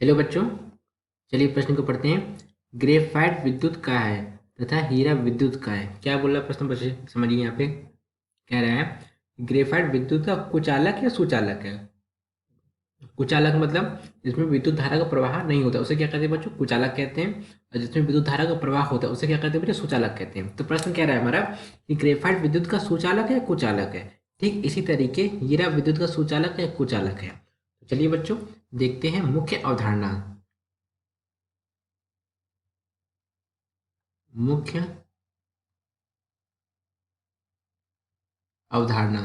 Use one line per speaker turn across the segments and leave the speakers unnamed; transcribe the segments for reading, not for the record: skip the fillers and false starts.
Hello बच्चों, चलिए प्रश्न को पढ़ते हैं। ग्रेफाइट विद्युत का है तथा हीरा विद्युत का है। क्या बोल रहा है प्रश्न? बच्चे समझिए, यहाँ पे कह रहा है ग्रेफाइट विद्युत का कुचालक या सुचालक है। कुचालक मतलब जिसमें विद्युत धारा का प्रवाह नहीं होता उसे क्या कहते हैं बच्चों? कुचालक कहते हैं। और जिसमें विद्युत धारा का प्रवाह होता है उसे क्या कहते हैं बच्चों? सुचालक कहते हैं। तो प्रश्न कह रहा है हमारा कि ग्रेफाइट विद्युत का सुचालक है या कुचालक है। ठीक इसी तरीके हीरा विद्युत का सुचालक है या कुचालक है। तो चलिए बच्चों, देखते हैं मुख्य अवधारणा। मुख्य अवधारणा।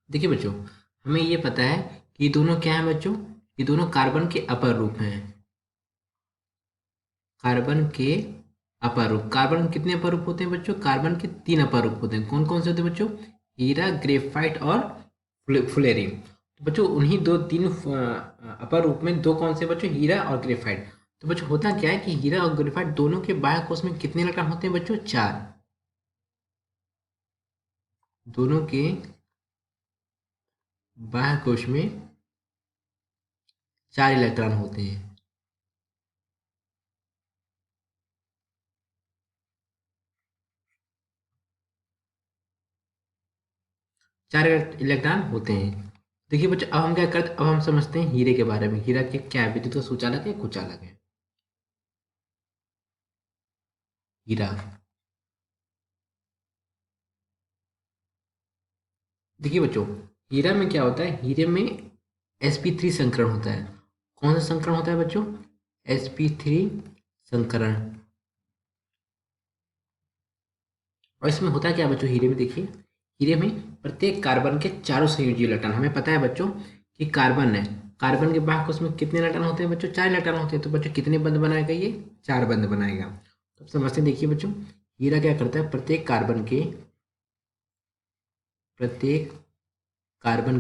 देखिए बच्चों, हमें ये पता है कि ये दोनों क्या हैं बच्चों? ये दोनों कार्बन के अपर रूप हैं। कार्बन के अपर रूप। कार्बन कितने अपर रूप होते हैं बच्चों? कार्बन के 3 अपर रूप होते हैं। कौन कौन से होते हैं बच्चों? हीरा, ग्रेफाइट और फ्लोरीन। तो बच्चों उन्हीं दो तीन अपर रूप में दो कौन से बच्चों? हीरा और ग्रेफाइट। तो बच्चों होता क्या है कि हीरा और ग्रेफाइट दोनों के बाह्य कोश में कितने इलेक्ट्रॉन होते हैं बच्चों? 4। दोनों के बाह्य कोश में 4 इलेक्ट्रॉन होते हैं। 4 इलेक्ट्रॉन होते हैं। देखिए बच्चों, अब हम क्या करते, अब हम समझते हैं हीरे के बारे में। हीरा के क्या है? विद्युत का सुचालक है, कुचालक है? हीरा। देखिए बच्चों, हीरा में क्या होता है? हीरे में sp3 संकरण होता है। कौन सा संकरण होता है बच्चों? sp3 संकरण। और इसमें होता क्या है बच्चों? हीरे में देखिए, हीरे में प्रत्येक कार्बन के चारों संयोजी इलेक्ट्रॉन। हमें पता है बच्चों कि कार्बन है, कार्बन के बाह्य कोश में कितने इलेक्ट्रॉन होते हैं बच्चों? 4 इलेक्ट्रॉन होते हैं। तो बच्चों कितने बंध बनाएगा ये? 4 बंध बनाएगा। तो समझते हैं। देखिए बच्चों, हीरा क्या करता है? प्रत्येक कार्बन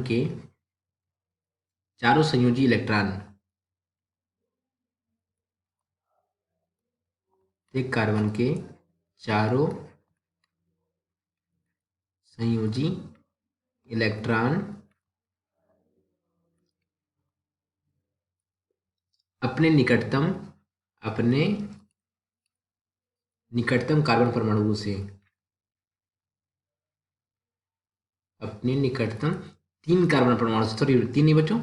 के चारों संयोजी इलेक्ट्रॉन, प्रत्येक कार्बन के चारों संयोजी इलेक्ट्रॉन अपने निकटतम कार्बन परमाणुओं से, अपने निकटतम 3 कार्बन परमाणु से, सॉरी 3 नहीं बच्चों,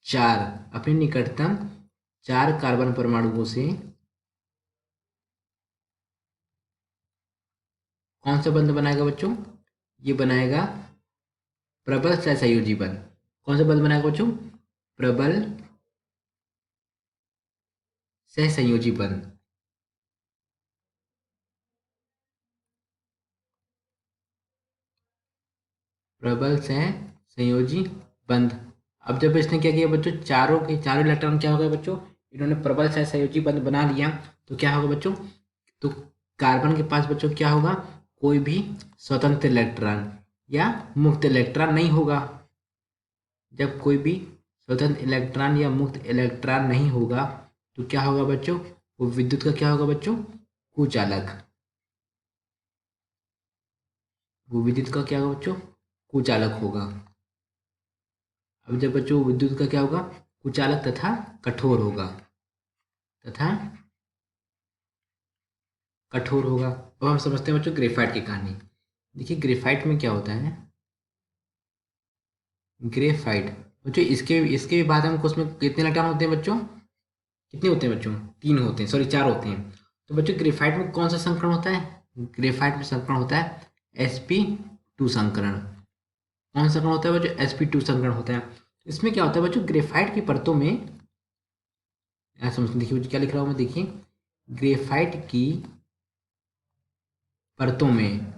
4, अपने निकटतम 4 कार्बन परमाणुओं से कौन सा बंध बनाएगा बच्चों? ये बनाएगा प्रबल सहसंयोजी बंध। कौन सा बंध बनाएगा बच्चों? प्रबल सहसंयोजी बंध। प्रबल सह संयोजी बंध। अब जब इसने क्या किया बच्चों? चारों के चारों इलेक्ट्रॉन क्या हो गए बच्चों? इन्होंने प्रबल सह संयोजी बंध बना लिया। तो क्या होगा बच्चों? तो कार्बन के पास बच्चों क्या होगा? कोई भी स्वतंत्र इलेक्ट्रॉन या मुक्त इलेक्ट्रॉन नहीं होगा। जब कोई भी स्वतंत्र इलेक्ट्रॉन या मुक्त इलेक्ट्रॉन नहीं होगा तो क्या होगा बच्चों? वो विद्युत का क्या होगा बच्चों? कुचालक। वो विद्युत का क्या होगा बच्चों? कुचालक होगा। अब जब बच्चों विद्युत का क्या होगा? कुचालक तथा कठोर होगा। तथा कठोर होगा। अब हम समझते हैं बच्चों ग्रेफाइट की कहानी। देखिए ग्रेफाइट में क्या होता है? ग्रेफाइट बच्चों, इसके इसके भी बाद हमको उसमें कितने इलेक्ट्रॉन होते हैं बच्चों? कितने होते हैं बच्चों? 3 होते हैं, सॉरी 4 होते हैं। तो बच्चों ग्रेफाइट में कौन सा संकरण होता है? ग्रेफाइट में संकरण होता है sp2 संकरण। कौन सा संकरण होता है बच्चों? sp2 संकरण होता है। इसमें क्या होता है बच्चों? ग्रेफाइट की परतों में, ऐसा समझते देखिए क्या लिख रहा हूँ मैं, देखिए ग्रेफाइट की परतों में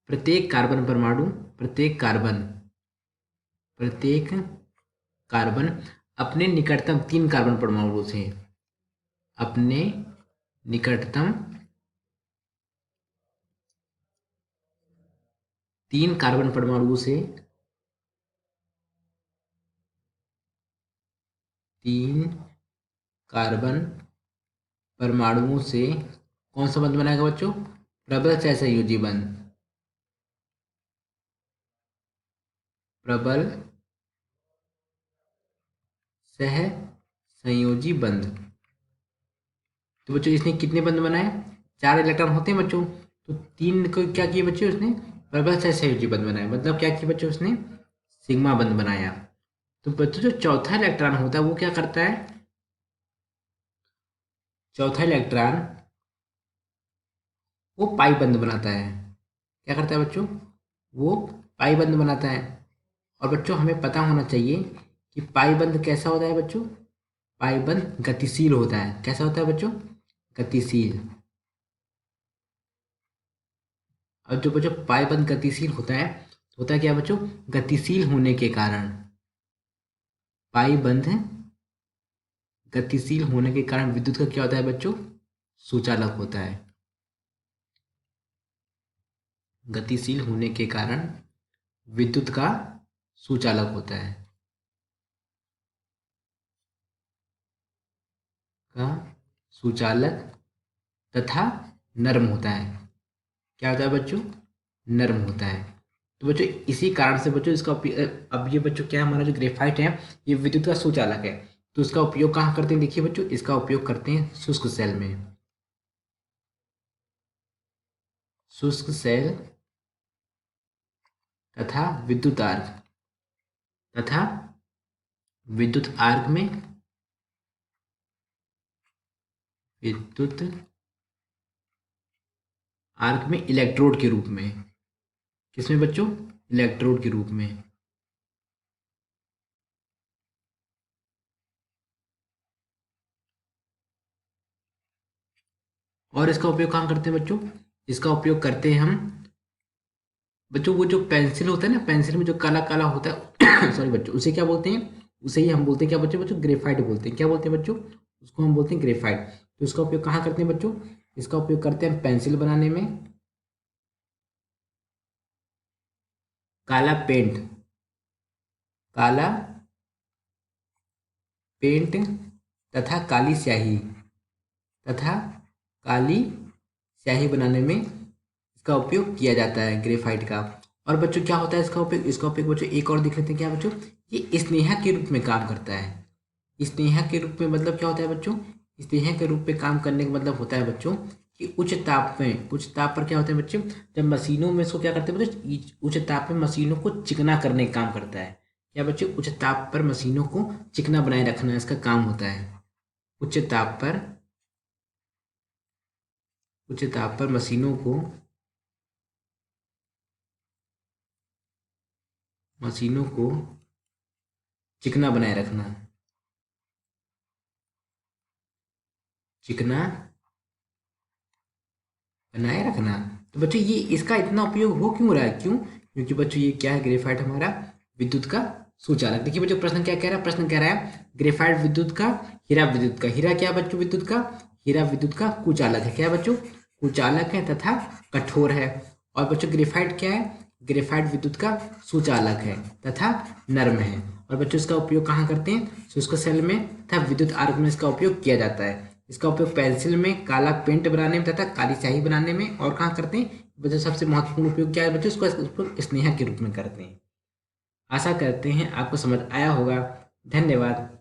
प्रत्येक कार्बन परमाणु, प्रत्येक कार्बन प्रत्येक कार्बन अपने निकटतम 3 कार्बन परमाणुओं से, अपने निकटतम 3 कार्बन परमाणुओं से, 3 कार्बन परमाणुओं से कौन सा बंध बनाएगा बच्चों? प्रबल सहसंयोजी बंध। प्रबल सह संयोजी बंध। तो बच्चों इसने कितने बंध बनाए? 4 इलेक्ट्रॉन होते हैं बच्चों, तो 3 को क्या किया बच्चों उसने परस्पर सह संयोजी बंध बनाया, मतलब क्या किया बच्चों उसने सिग्मा बंध बनाया। तो बच्चों जो चौथा इलेक्ट्रॉन होता है वो क्या करता है? चौथा इलेक्ट्रॉन वो पाई बंध बनाता है। क्या करता है बच्चों? वो पाई बंध बनाता है। और बच्चों हमें पता होना चाहिए कि पाई बंध कैसा होता है बच्चों? पाई बंध गतिशील होता है। कैसा होता है बच्चों? गतिशील। और जो बच्चों पाई बंध गतिशील होता है तो होता है क्या बच्चों? गतिशील होने के कारण पाई बंध गतिशील होने के कारण विद्युत का क्या होता है बच्चों? सुचालक होता है। गतिशील होने के कारण विद्युत का सुचालक होता है। का सुचालक तथा नर्म होता है। क्या होता है बच्चों? नर्म होता है। तो बच्चों इसी कारण से बच्चों इसका उपयोग, अब ये बच्चों क्या हमारा जो ग्रेफाइट है ये विद्युत का सुचालक है, तो इसका उपयोग कहाँ करते हैं? देखिए बच्चों इसका उपयोग करते हैं शुष्क सेल में। शुष्क सेल तथा विद्युत आर्क तथा विद्युत आर्क में विद्युत आर्क में इलेक्ट्रोड के रूप में। किसमें बच्चों? इलेक्ट्रोड के रूप में। और इसका उपयोग कहाँ करते हैं बच्चों? इसका उपयोग करते हैं हम बच्चों वो जो पेंसिल होता है ना, पेंसिल में जो काला काला होता है सॉरी बच्चों, उसे क्या बोलते हैं? उसे ही हम बोलते हैं क्या बच्चों? बच्चों ग्रेफाइट बोलते हैं। क्या बोलते हैं बच्चों? उसको हम बोलते हैं ग्रेफाइट। तो इसका उपयोग कहाँ करते हैं बच्चों? इसका उपयोग करते हैं पेंसिल बनाने में, काला पेंट, काला पेंट तथा काली स्याही तथा काली स्याही बनाने में इसका उपयोग किया जाता है ग्रेफाइट का। और बच्चों क्या होता है इसका उपयोग? इसका उपयोग बच्चों एक और देख लेते हैं। क्या बच्चों? ये स्नेहा के रूप में काम करता है। स्नेहा के रूप में मतलब क्या होता है बच्चों? स्नेहा के रूप में काम करने का मतलब होता है बच्चों कि उच्च ताप पर क्या होता है बच्चों? जब मशीनों में इसको क्या करते हैं बच्चों? उच्च ताप पे मशीनों को चिकना करने का काम करता है। क्या बच्चों? उच्च ताप पर मशीनों को चिकना बनाए रखना इसका काम होता है। उच्च ताप पर उच्च ताप पर मशीनों को चिकना बनाए रखना। चिकना बनाए रखना। तो बच्चों ये इसका इतना उपयोग हो क्यों रहा है? क्यों? क्योंकि बच्चों ये क्या है? ग्रेफाइट हमारा विद्युत का सुचालक। देखिए बच्चों प्रश्न क्या कह रहा है? प्रश्न कह रहा है ग्रेफाइट विद्युत का, हीरा विद्युत का। हीरा क्या है बच्चों? विद्युत का। हीरा विद्युत का कुचालक है। क्या है बच्चों? कुचालक है तथा कठोर है। और बच्चों ग्रेफाइट क्या है? ग्रेफाइट विद्युत का सुचालक है तथा नर्म है। और बच्चों इसका उपयोग कहाँ करते हैं? शुष्क सेल में तथा विद्युत आर्क में इसका उपयोग किया जाता है। इसका उपयोग पेंसिल में, काला पेंट बनाने में तथा काली स्याही बनाने में। और कहाँ करते हैं बच्चों? सबसे महत्वपूर्ण उपयोग क्या है बच्चों? इसको स्नेहा के रूप में करते हैं। आशा करते हैं आपको समझ आया होगा। धन्यवाद।